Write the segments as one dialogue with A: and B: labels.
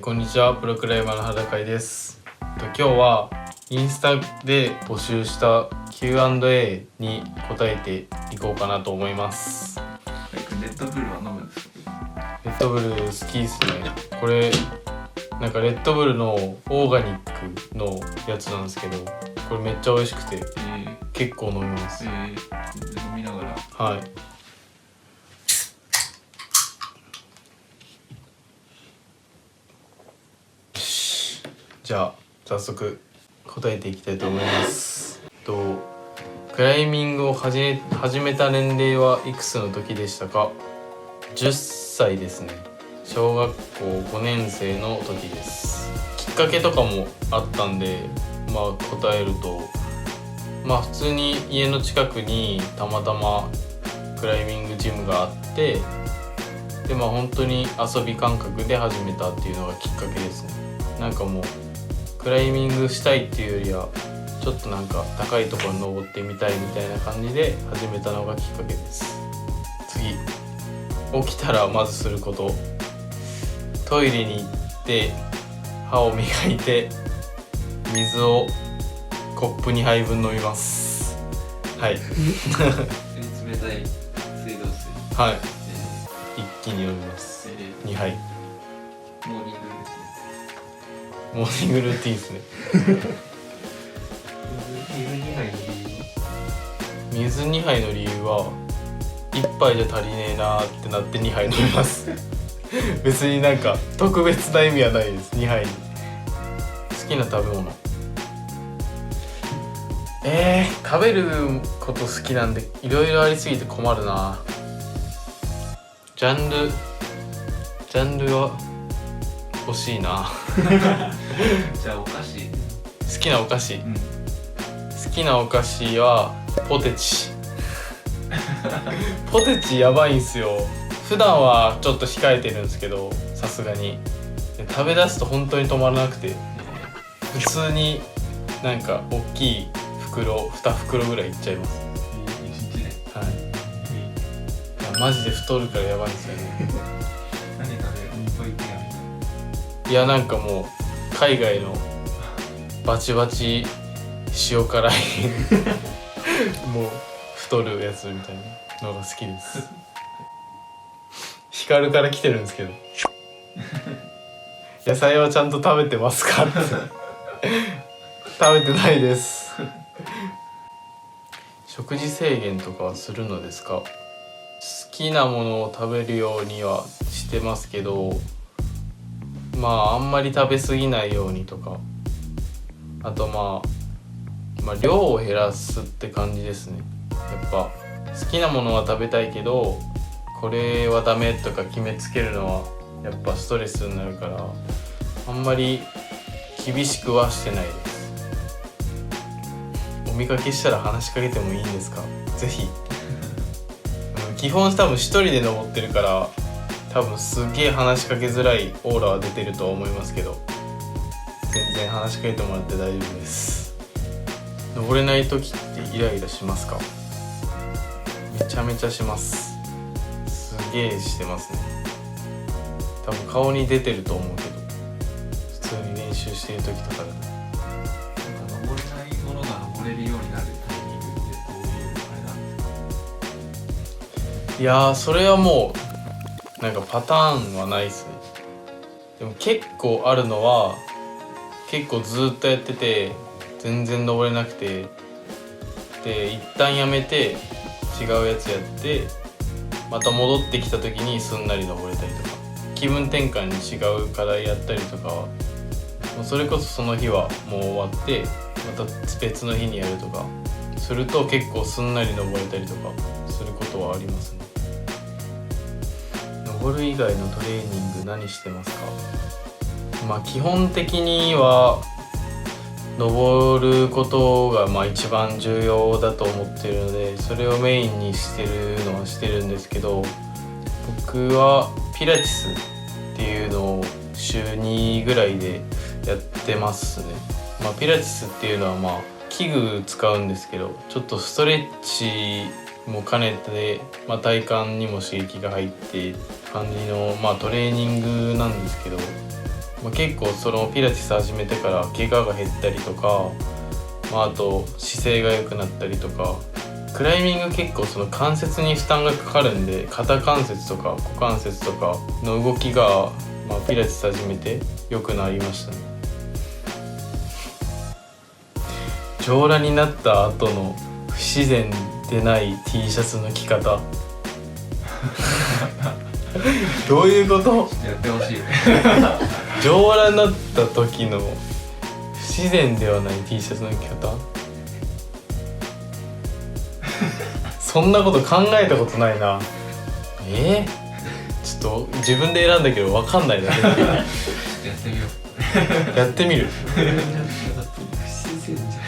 A: こんにちは、プロクライマーの裸井です。今日はインスタで募集した Q&A に答えていこうかなと思います。
B: レッドブルは飲むんですか？
A: レッドブル好きですね。これなんかレッドブルのオーガニックのやつなんですけど、これめっちゃ美味しくて、結構飲みます。
B: 飲みながら。
A: はい。じゃあ早速答えていきたいと思います。クライミングを始めた年齢はいくつの時でしたか？10歳ですね。小学校5年生の時です。きっかけとかもあったんで、答えると普通に家の近くにたまたまクライミングジムがあって、で本当に遊び感覚で始めたっていうのがきっかけですね。なんかもうクライミングしたいっていうよりはちょっとなんか高いところに登ってみたいみたいな感じで始めたのがきっかけです。次、起きたらまずすること、トイレに行って歯を磨いて水をコップ2杯分飲みます。はい
B: 冷たい水道水。
A: はい、一気に飲みます。2杯。
B: モーニングルーティンですね。
A: モーニングルーティンですね。水2杯の理由は1杯じゃ足りねえなーってなって2杯飲みます別になんか特別な意味はないです。2杯に。好きな食べ物、食べること好きなんでいろいろありすぎて困るな。ジャンルは欲しいな
B: じゃあお菓子。
A: 好きなお菓子、好きなお菓子はポテチポテチやばいんすよ。普段はちょっと控えてるんですけど、さすがに食べ出すと本当に止まらなくて、普通になんか大きい袋2袋ぐらいいっちゃいます。はい。マジで太るからやばいんですよね
B: 何食べる？
A: いやなんかもう海外のバチバチ塩辛いもう太るやつみたいなのが好きですヒカルから来てるんですけど野菜はちゃんと食べてますかって食べてないです食事制限とかはするのですか？好きなものを食べるようにはしてますけど、あんまり食べ過ぎないようにとか、あと量を減らすって感じですね。やっぱ好きなものは食べたいけど、これはダメとか決めつけるのはやっぱストレスになるから、あんまり厳しくはしてないです。お見かけしたら話しかけてもいいんですか？ぜひ基本多分一人で登ってるから多分すげえ話しかけづらいオーラは出てるとは思いますけど、全然話しかけてもらって大丈夫です。登れない時ってイライラしますか？めちゃめちゃします。すげえしてますね。多分顔に出てると思うけど、普通に練習してる時とかでも
B: 登れないものが登れるようになるタイミングってどういうあれなんですか？
A: いやー、それはもうなんかパターンはないっすね。でも結構あるのは、結構ずっとやってて全然登れなくて、で一旦やめて違うやつやってまた戻ってきた時にすんなり登れたりとか、気分転換に違う課題やったりとかはもうそれこそその日はもう終わってまた別の日にやるとかすると結構すんなり登れたりとかすることはありますね。登る以外のトレーニング何してますか？基本的には登ることが一番重要だと思ってるので、それをメインにしてるのはしてるんですけど、僕はピラティスっていうのを週2ぐらいでやってますね。ピラティスっていうのは器具使うんですけど、ちょっとストレッチも兼ねて、体幹にも刺激が入って感じの、トレーニングなんですけど、結構そのピラティス始めてから怪我が減ったりとか、あと姿勢が良くなったりとか、クライミング結構その関節に負担がかかるんで、肩関節とか股関節とかの動きが、ピラティス始めて良くなりましたね。上裸になった後の不自然でない T シャツの着方どういうこと？
B: ちょっとやってほしいね
A: 上裸になった時の不自然ではない T シャツの着方そんなこと考えたことないな。ちょっと自分で選んだけど分かんないだけだけど
B: やってみよう
A: やってみる。
B: 不自然じゃん。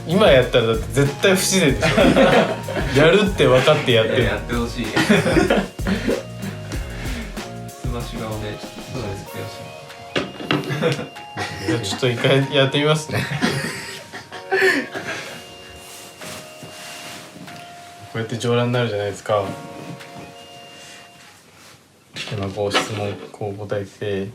A: 今やったらだって絶対不自然でしょやるって分かってやってる。
B: やってほしいスマッシュ顔でちょっと悔しい。
A: じゃあちょっと一回やってみますねこうやって上裸になるじゃないですか。今こう質問こう答えて、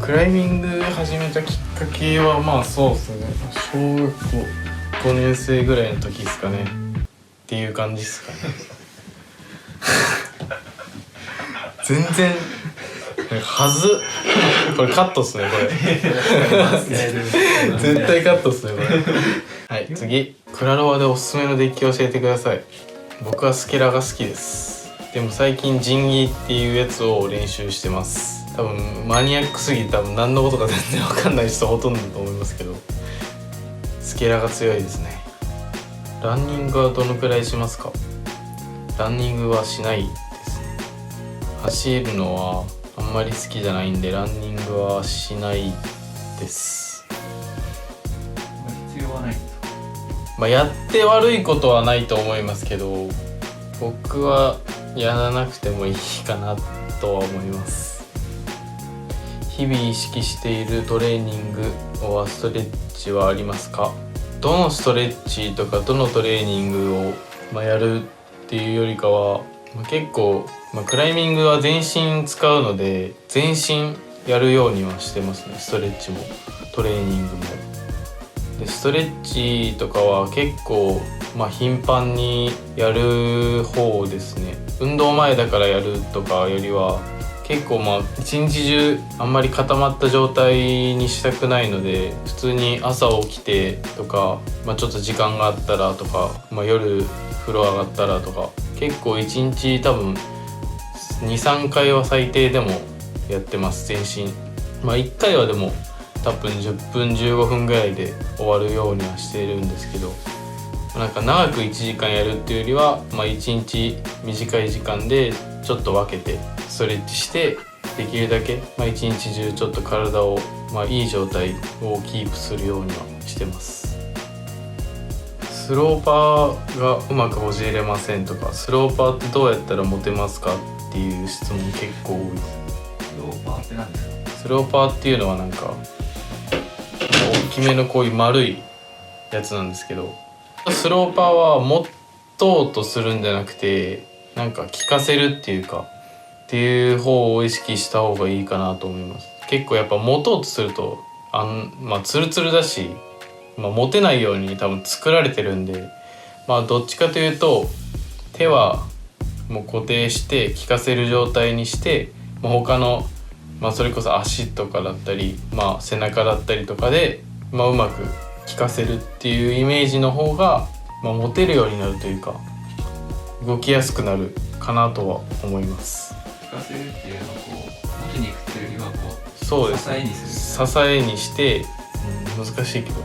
A: クライミング始めたきっかけはそうですね、小学校5年生ぐらいの時ですかねっていう感じですかね全然はずこれカットっすねこれ絶対カットっすねこれ。はい、次、クラロワでおすすめのデッキを教えてください。僕はスケラが好きです。でも最近ジンギっていうやつを練習してます。多分マニアックすぎて多分何のことか全然わかんない人ほとんどだと思いますけど、スケラが強いですね。ランニングはどのくらいしますか？ランニングはしないですね。走るのはあんまり好きじゃないんでランニングはしないです。
B: 必要はないんですか？
A: やって悪いことはないと思いますけど、僕はやらなくてもいいかなとは思います。日々意識しているトレーニングはストレッチはありますか？どのストレッチとかどのトレーニングを、やるっていうよりかは、結構、クライミングは全身使うので全身やるようにはしてますね。ストレッチもトレーニングも。でストレッチとかは結構、頻繁にやる方ですね。運動前だからやるとかよりは結構一日中あんまり固まった状態にしたくないので、普通に朝起きてとか、ちょっと時間があったらとか、夜風呂上がったらとか、結構一日多分 2,3 回は最低でもやってます全身。1回はでも多分10分15分ぐらいで終わるようにはしているんですけど、長く1時間やるっていうよりは、1日短い時間でちょっと分けてストレッチして、できるだけ、一日中ちょっと体を、いい状態をキープするようにはしてます。スローパーがうまくほじれませんとか、スローパーってどうやったらモテますかっていう質問結構多いです。
B: スローパーって何ですか？
A: スローパーっていうのは大きめのこういう丸いやつなんですけど、スローパーは持とうとするんじゃなくて効かせるっていうかっていう方を意識した方がいいかなと思います。結構やっぱ持とうとするとツルツルだし、持てないように多分作られてるんで、どっちかというと手はもう固定して効かせる状態にして、他のそれこそ足とかだったり、背中だったりとかで、うまく効かせるっていうイメージの方が、持てるようになるというか動きやすくなるかなとは思います。
B: 効かせるっていうのは持ちにいくっていうよりは
A: そうです、
B: 支えにする。
A: 支えにして、難しいけど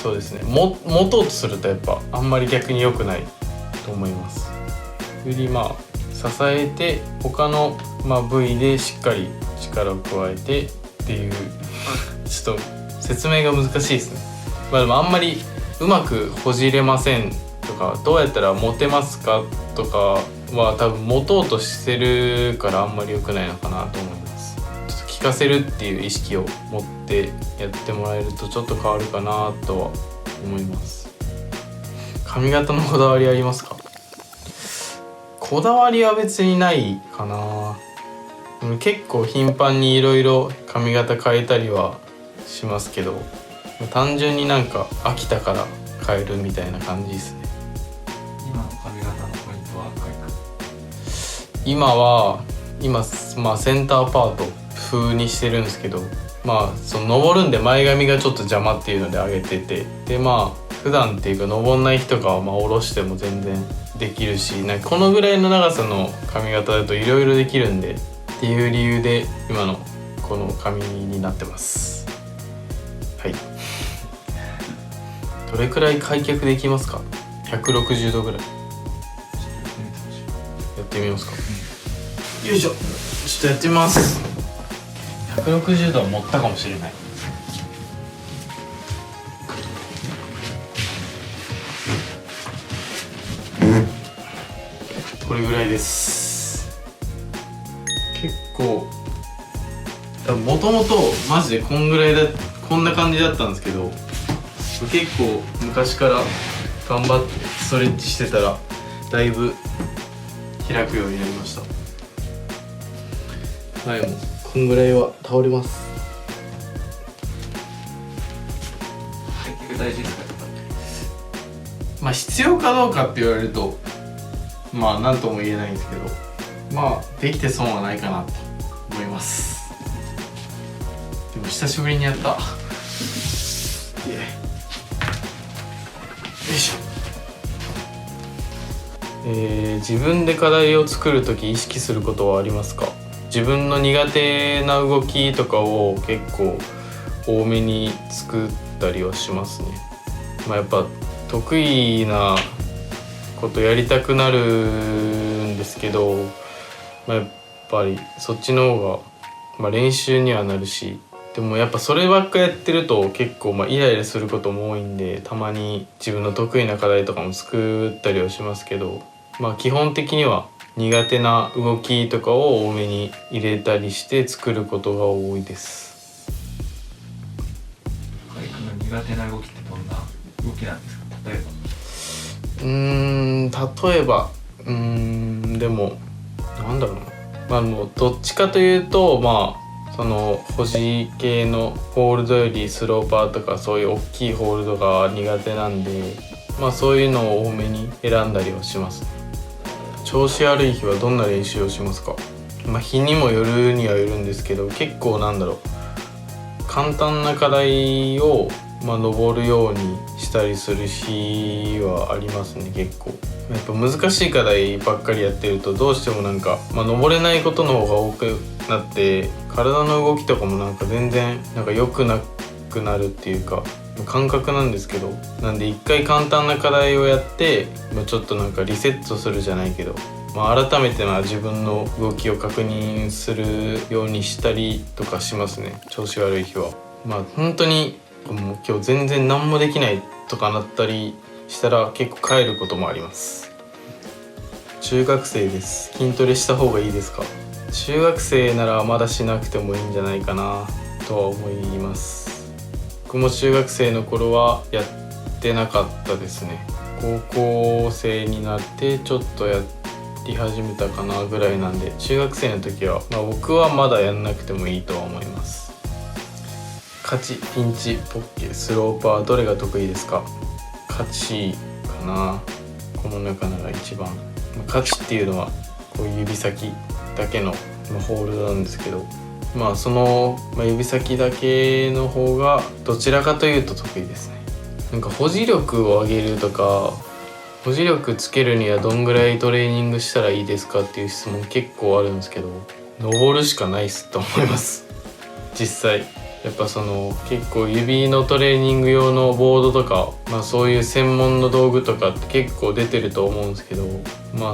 A: そうですね。持とうとするとやっぱあんまり逆に良くないと思います。より支えて他の部位でしっかり力を加えてっていうちょっと説明が難しいですね。でもあんまりうまくほじれませんとかどうやったら持てますかとかは多分持とうとしてるからあんまり良くないのかなと思います。ちょっと効かせるっていう意識を持ってやってもらえるとちょっと変わるかなとは思います。髪型のこだわりありますか？こだわりは別にないかな。結構頻繁にいろいろ髪型変えたりはしますけど、単純になんか飽きたから変えるみたいな感じですね。
B: 今の髪型のポイントは何か？
A: 今、センターパート風にしてるんですけど、その登るんで前髪がちょっと邪魔っていうので上げてて、で普段っていうか登んない人が下ろしても全然できるし、なんかこのぐらいの長さの髪型だといろいろできるんでっていう理由で今のこの髪になってます。はい。どれくらい開脚できますか？160度ぐらい。
B: ちょっ
A: やってみますか。よいしょ。ちょっとやってみます。160度は持ったかもしれない。これぐらいです。結構もともとマジでこんな感じだったんですけど、結構昔から頑張ってストレッチしてたらだいぶ開くようになりました。はい、もうこんぐらいは倒れます。
B: 開脚大事ですか？
A: 必要かどうかって言われると何とも言えないんですけど、できて損はないかなと思います。でも久しぶりにやった。よいしょ。自分で課題を作るとき意識することはありますか？自分の苦手な動きとかを結構多めに作ったりはしますね。やっぱ得意なことやりたくなるんですけど、やっぱりそっちの方が、練習にはなるし、でもやっぱそればっかやってると結構イライラすることも多いんで、たまに自分の得意な課題とかも作ったりはしますけど、基本的には苦手な動きとかを多めに入れたりして作ることが多いです。
B: 深井君の苦手な動きってどんな動きなんですか？
A: 例えばでもなんだろうな、もうどっちかというとその保持系のホールドよりスローパーとかそういう大きいホールドが苦手なんで、そういうのを多めに選んだりはします。調子悪い日はどんな練習をしますか？日にもよるにはよるんですけど、結構簡単な課題を登るようにしたりする日はありますね。結構やっぱ難しい課題ばっかりやってるとどうしても登れないことの方が多くなって、体の動きとかも全然良くなくなるっていうか感覚なんですけど、なんで一回簡単な課題をやってちょっとリセットするじゃないけど、改めて自分の動きを確認するようにしたりとかしますね。調子悪い日は本当にもう今日全然何もできないとかなったりしたら結構帰ることもあります。中学生です。筋トレした方がいいですか？中学生ならまだしなくてもいいんじゃないかなとは思います。僕も中学生の頃はやってなかったですね。高校生になってちょっとやり始めたかなぐらいなんで、中学生の時は僕はまだやんなくてもいいとは思います。勝ち、ピンチ、ポッケ、スローパーどれが得意ですか？勝ちかな。この中なら一番勝ちっていうのはこう指先だけのホールドなんですけど、その指先だけの方がどちらかというと得意ですね。保持力を上げるとか、保持力つけるにはどんぐらいトレーニングしたらいいですかっていう質問結構あるんですけど、登るしかないっすと思います。実際やっぱ結構指のトレーニング用のボードとか、そういう専門の道具とかって結構出てると思うんですけど、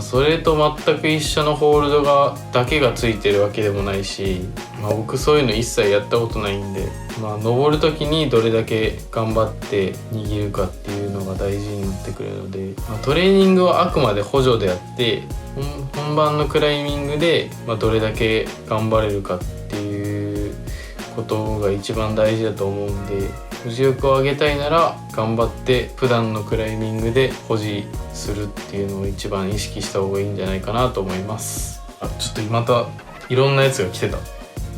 A: それと全く一緒のホールドだけがついてるわけでもないし、僕そういうの一切やったことないんで、登る時にどれだけ頑張って握るかっていうのが大事になってくるので、トレーニングはあくまで補助であって本番のクライミングで、どれだけ頑張れるかっていうことが一番大事だと思うんで、保持力を上げたいなら頑張って普段のクライミングで保持するっていうのを一番意識した方がいいんじゃないかなと思います。ちょっとまたいろんなやつが来てた。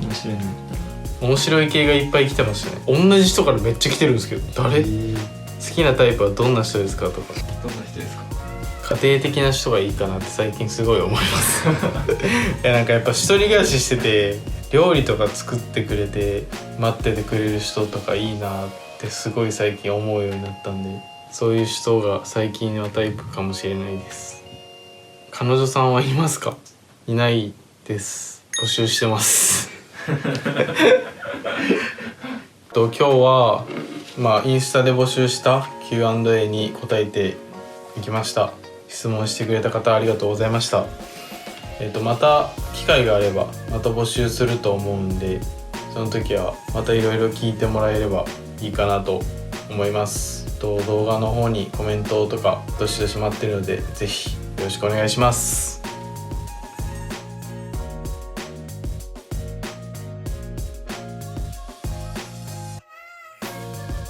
B: 面白いのだったら
A: 面白い系がいっぱい来てましたね。同じ人からめっちゃ来てるんですけど、誰、好きなタイプはどんな人ですかとか、
B: どんな人ですか？
A: 家庭的な人がいいかなって最近すごい思いますいやなんかやっぱ一人暮らししてて料理とか作ってくれて待っててくれる人とかいいなってすごい最近思うようになったんで、そういう人が最近のタイプかもしれないです。彼女さんはいますか？いないです。募集してます今日はインスタで募集した Q&A に答えていきました。質問してくれた方ありがとうございました。また機会があればまた募集すると思うんで、その時はまたいろいろ聞いてもらえればいいかなと思います。動画の方にコメントとかどしどし待ってるので、ぜひよろしくお願いします。